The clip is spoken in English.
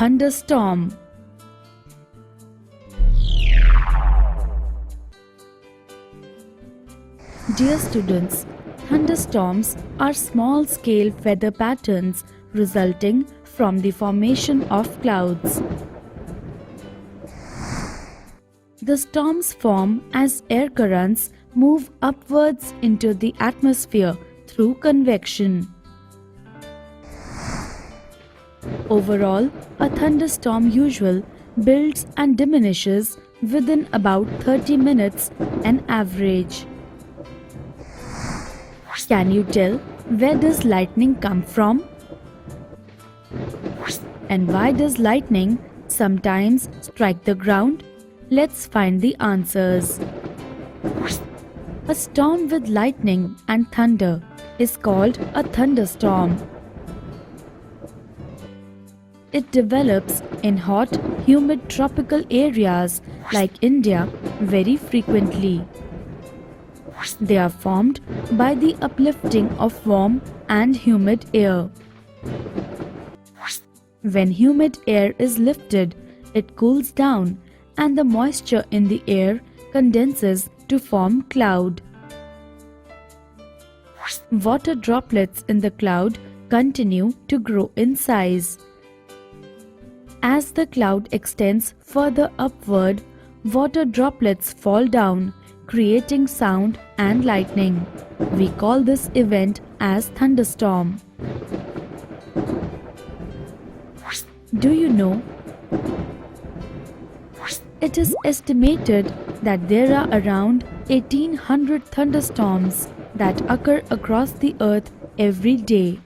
Thunderstorm. Dear students, thunderstorms are small-scale weather patterns resulting from the formation of clouds. The storms form as air currents move upwards into the atmosphere through convection. Overall, a thunderstorm usually builds and diminishes within about 30 minutes on average. Can you tell where does lightning come from? And why does lightning sometimes strike the ground? Let's find the answers. A storm with lightning and thunder is called a thunderstorm. It develops in hot, humid tropical areas like India very frequently. They are formed by the uplifting of warm and humid air. When humid air is lifted, it cools down and the moisture in the air condenses to form cloud. Water droplets in the cloud continue to grow in size. As the cloud extends further upward, water droplets fall down, creating sound and lightning. We call this event as thunderstorm. Do you know? It is estimated that there are around 1800 thunderstorms that occur across the earth every day.